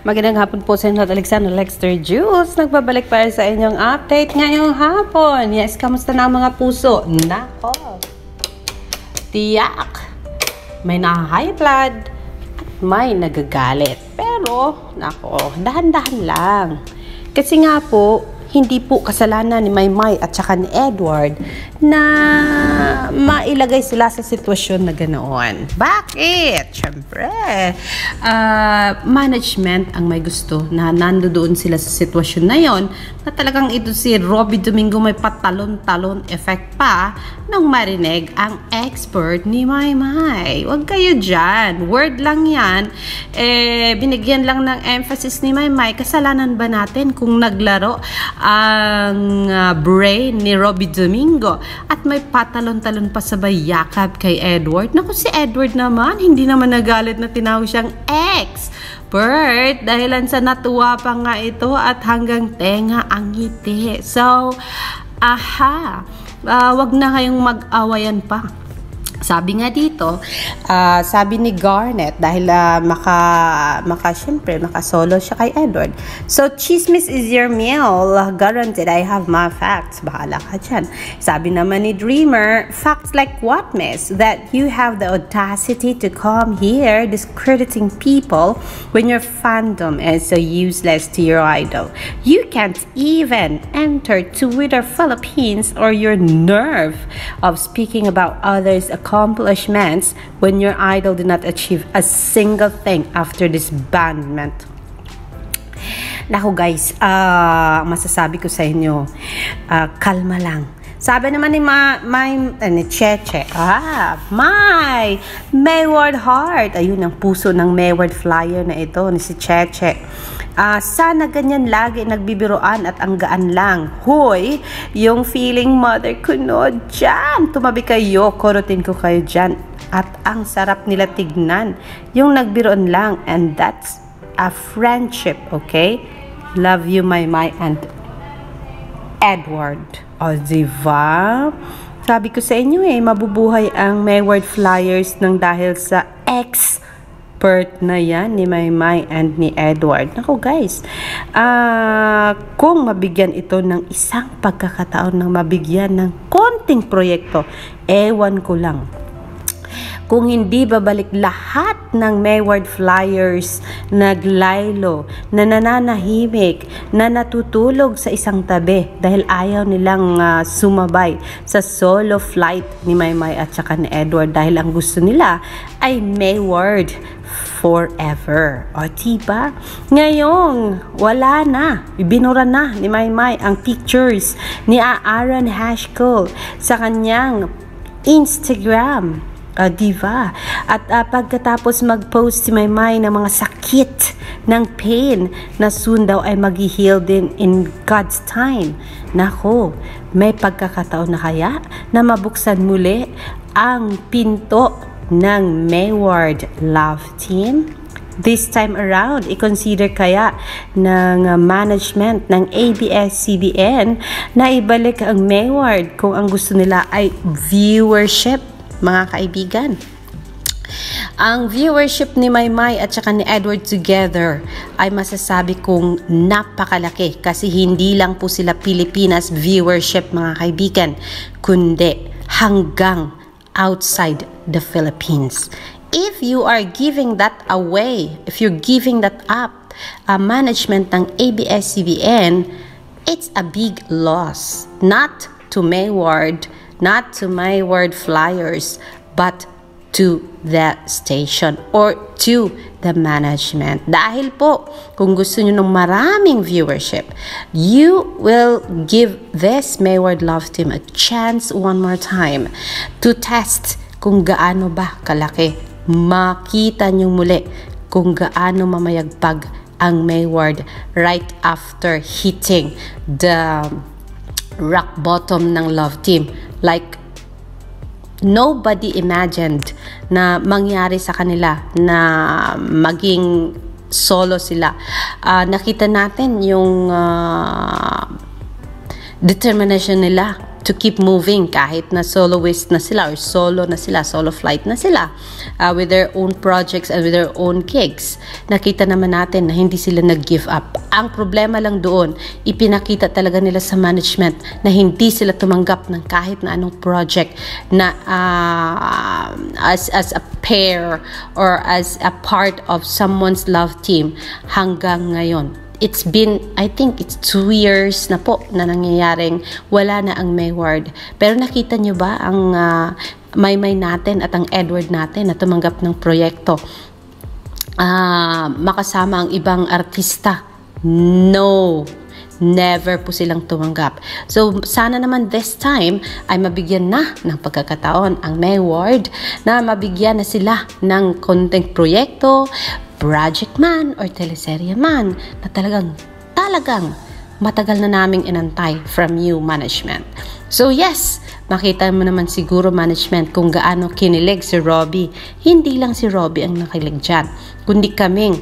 Magandang hapon po sa inyo, Alexander Lexter Jules. Nagbabalik para sa inyong update ngayong hapon. Yes, kamusta na ang mga puso? Nako, tiyak, may na-high blood at may nagagalit. Pero, nako, dahan-dahan lang. Kasi nga po, hindi po kasalanan ni Maymay at saka ni Edward na mailagay sila sa sitwasyon na ganoon. Bakit? Siyempre, management ang may gusto na nandoon sila sa sitwasyon na yon, na talagang ito si Robby Domingo may patalon-talon effect pa nung marinig ang expert ni Maymay. Huwag kayo dyan. Word lang yan. Binigyan lang ng emphasis ni Maymay. Kasalanan ba natin kung naglaro ang brain ni Robby Domingo at may patalon-talon pa sabay yakap kay Edward? Naku, si Edward naman, hindi naman nagalit na tinawag siyang expert dahilan sa natuwa pa nga ito at hanggang tenga ang ngiti. So, wag na kayong mag-awayan pa. Sabi nga dito, sabi ni Garnet, dahil syempre, makasolo siya kay Edward. So, chismis is your meal. Guaranteed, I have my facts. Bahala ka dyan. Sabi naman ni Dreamer, facts like what, miss? That you have the audacity to come here discrediting people when your fandom is so useless to your idol. You can't even enter Twitter Philippines or your nerve of speaking about others' accomplishments when your idol did not achieve a single thing after disbandment. Naku guys, masasabi ko sa inyo, kalma lang. Sabi naman ni Cheche, my Mayward Heart. Ayun ang puso ng Mayward Flyer na ito, ni si Cheche. Sana ganyan lagi nagbibiroan at ang gaan lang. Hoy, yung feeling mother ko no, dyan. Tumabi kayo, kurutin ko kayo dyan. At ang sarap nila tignan. Yung nagbiroan lang. And that's a friendship, okay? Love you, Maymay and Edward. O, diba? Sabi ko sa inyo mabubuhay ang Mayward Flyers ng dahil sa expert na yan ni Maymay and ni Edward. Naku guys, kung mabigyan ito ng isang pagkakataon ng mabigyan ng konting proyekto, ewan ko lang. Kung hindi babalik lahat ng Mayward Flyers naglaylo, na nananahimik, na natutulog sa isang tabi dahil ayaw nilang sumabay sa solo flight ni Maymay at saka ni Edward dahil ang gusto nila ay Mayward forever. O diba? Ngayon, wala na. Ibinura na ni Maymay ang pictures ni Aaron Hashcole sa kanyang Instagram. Diba? At pagkatapos mag-post si Maymay ng mga sakit ng pain na soon daw ay mag-heal din in God's time. Nako, may pagkakataon na kaya na mabuksan muli ang pinto ng Mayward Love Team? This time around, i-consider kaya ng management ng ABS-CBN na ibalik ang Mayward kung ang gusto nila ay viewership, mga kaibigan. Ang viewership ni Maymay at saka ni Edward together ay masasabi kong napakalaki kasi hindi lang po sila Pilipinas viewership, mga kaibigan, kundi hanggang outside the Philippines. If you are giving that away, if you're giving that up, management ng ABS-CBN, it's a big loss. Not to Mayward, not to Mayward Flyers, but to the station or to the management. Dahil po, kung gusto nyo ng maraming viewership, you will give this Mayward Love Team a chance one more time to test kung gaano ba kalaki. Makita nyo muli kung gaano mamayagpag ang Mayward right after hitting the rock bottom ng Love Team. Like, nobody imagined na mangyari sa kanila na maging solo sila. Nakita natin yung determination nila to keep moving kahit na soloist na sila or solo flight na sila with their own projects and with their own gigs. Nakita naman natin na hindi sila nag-give up. Ang problema lang doon, ipinakita talaga nila sa management na hindi sila tumanggap ng kahit na anong project na as a pair or as a part of someone's love team hanggang ngayon. It's been, I think it's 2 years na po na nangyayaring wala na ang Mayward. Pero nakita nyo ba ang Maymay natin at ang Edward natin na tumanggap ng proyekto? Makasama ang ibang artista? No, never po silang tumanggap. So, sana naman this time ay mabigyan na ng pagkakataon ang Mayward na mabigyan na sila ng konting proyekto, project man or teleserye man na talagang matagal na naming inantay from you management. So yes, makita mo naman siguro management kung gaano kinilig si Robbie. Hindi lang si Robbie ang nakilig dyan, kundi kaming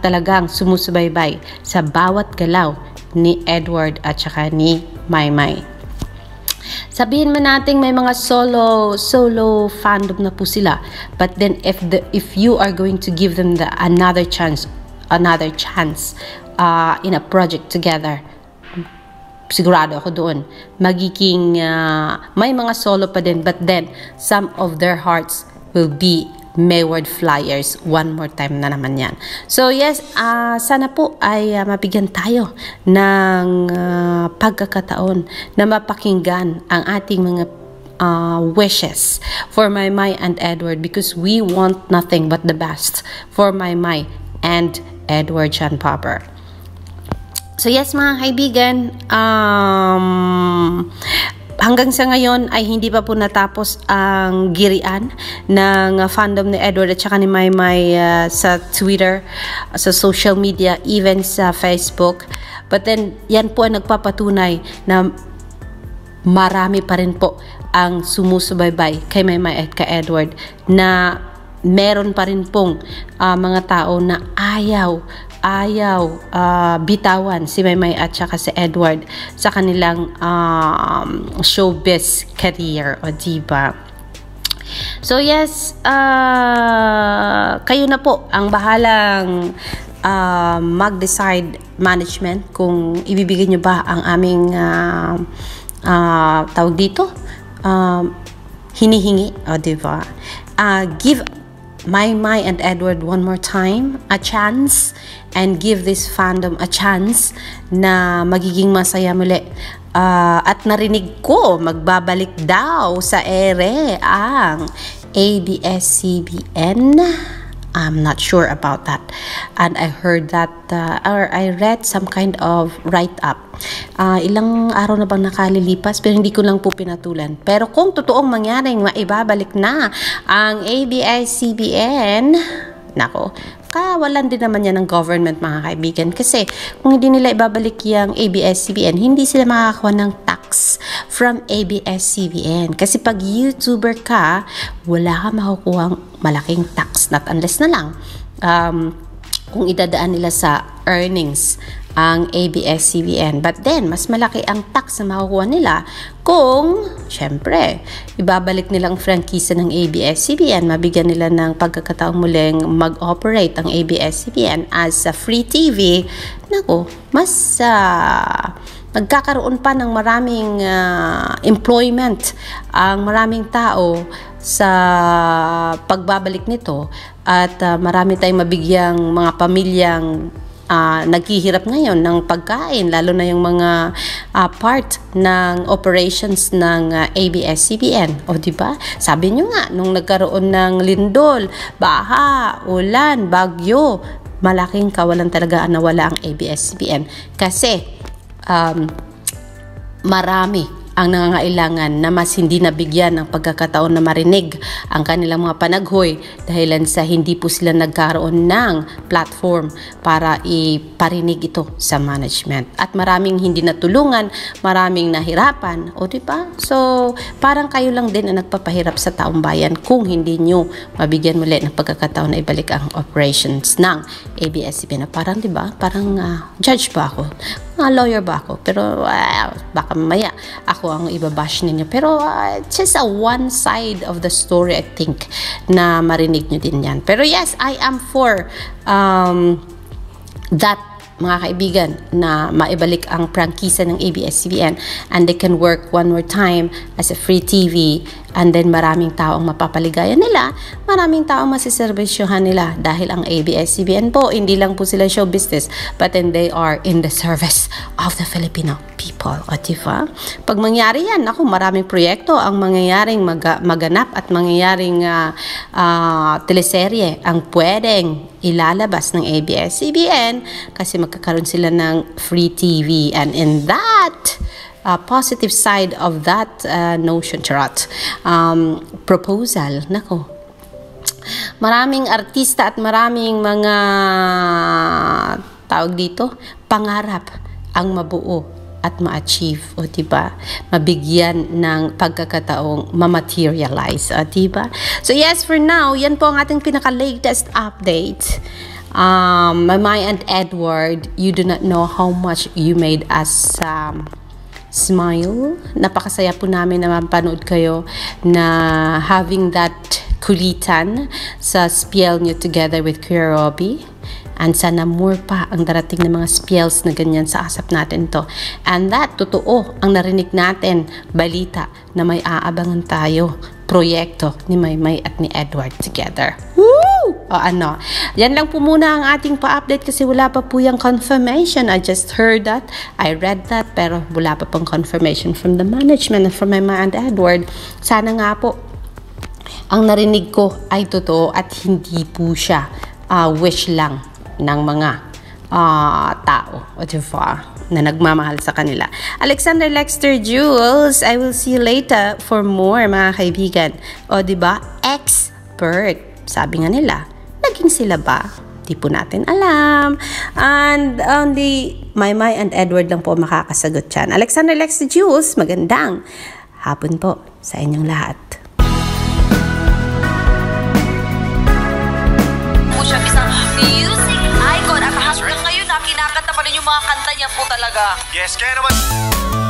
talagang sumusubaybay sa bawat galaw ni Edward at saka ni Maymay. Sabihin man natin may mga solo fandom na po sila, but then if you are going to give them another chance in a project together, sigurado ako doon magiging may mga solo pa din, but then some of their hearts will be Mayward Flyers one more time na naman yan. So yes, sana po ay mabigyan tayo ng pagkakataon na mapakinggan ang ating mga wishes for Maymay and Edward, because we want nothing but the best for Maymay and Edward John Popper. So yes mga kaibigan, hanggang sa ngayon ay hindi pa po natapos ang girian ng fandom ni Edward at saka ni Maymay sa Twitter, sa social media, even sa Facebook. But then, yan po ang nagpapatunay na marami pa rin po ang sumusubaybay kay Maymay at kay Edward, na meron pa rin pong mga tao na ayaw bitawan si Maymay at saka si Edward sa kanilang showbiz career, o diba? So yes, kayo na po ang bahalang mag-decide management kung ibibigay nyo ba ang aming tawag dito, hinihingi, o diba? Give Maymay and Edward one more time a chance, and give this fandom a chance na magiging masaya muli. At narinig ko magbabalik daw sa ere ang ABS-CBN. I'm not sure about that, and I heard that or I read some kind of write-up. Ilang araw na bang nakalilipas, pero hindi ko lang po pinatulan. Pero kung totoong mangyaring maibabalik na ang ABS-CBN, nako, kawalan din naman yan ng government mga kaibigan, kasi kung hindi nila ibabalik yung ABS-CBN, hindi sila makakakuha ng tax from ABS-CBN. Kasi pag YouTuber ka, wala ka makukuhang malaking tax, not unless na lang kung idadaan nila sa earnings ang ABS-CBN. But then, mas malaki ang tax na makukuha nila kung, syempre, ibabalik nilang frankisa ng ABS-CBN, mabigyan nila ng pagkakataong muling mag-operate ang ABS-CBN as a free TV. Naku, mas magkakaroon pa ng maraming employment ang maraming tao sa pagbabalik nito, at marami tayong mabigyang mga pamilyang naghihirap ngayon ng pagkain, lalo na yung mga part ng operations ng ABS-CBN. O diba? Sabi nyo nga, nung nagkaroon ng lindol, baha, ulan, bagyo, malaking kawalan talaga ang nawala ang ABS-CBN. Kasi marami ang nangangailangan na mas hindi nabigyan ng pagkakataon na marinig ang kanilang mga panaghoy dahilan sa hindi po sila nagkaroon ng platform para iparinig ito sa management. At maraming hindi natulungan, maraming nahirapan, o diba? So, parang kayo lang din ang nagpapahirap sa taong bayan kung hindi nyo mabigyan muli ng pagkakataon na ibalik ang operations ng ABS-CBN. Parang diba? Parang judge ba ako? lawyer ba ako? Pero baka mamaya ako ang ibabash ninyo. Pero just a one side of the story, I think, na marinig nyo din yan. Pero yes, I am for that, mga kaibigan, na maibalik ang prangkisa ng ABS-CBN and they can work one more time as a free TV, and then maraming tao ang mapapaligayan nila, maraming tao ang masiservisyohan nila dahil ang ABS-CBN po, hindi lang po sila show business, but then they are in the service of the Filipino people. O diba? Pag mangyari yan, ako, maraming proyekto ang mangyayaring maganap at mangyayaring teleserye ang pwedeng ilalabas ng ABS-CBN kasi magkakaroon sila ng free TV, and in that positive side of that notion, charot, proposal, nako, maraming artista at maraming mga tawag dito, pangarap ang mabuo at ma-achieve, o diba? Mabigyan ng pagkakataong ma-materialize, o diba? So yes, for now, yan po ang ating pinaka-latest update. Mamay and Edward, you do not know how much you made us smile. Napakasaya po namin na mapanood kayo na having that kulitan sa spiel nyo together with Kuya Robbie. And sana more pa ang darating ng mga spells na ganyan sa asap natin to. And that, totoo, ang narinig natin, balita, na may aabangan tayo, proyekto ni Maymay at ni Edward together. Woo! O ano, yan lang po muna ang ating pa-update kasi wala pa po yung confirmation. I just heard that, I read that, pero wala pa pong confirmation from the management and from Maymay and Edward. Sana nga po, ang narinig ko ay totoo at hindi po siya wish lang ng mga tao, o diba, na nagmamahal sa kanila. Alexander Lexter Jules, I will see you later for more, mga kaibigan. O diba, expert. Sabi nga nila, naging sila ba? Di po natin alam. And only Maymay and Edward lang po makakasagot dyan. Alexander Lexter Jules, magandang hapon po sa inyong lahat. Kinakanta pa rin yung mga kanta niya po talaga. Yes, kaya naman.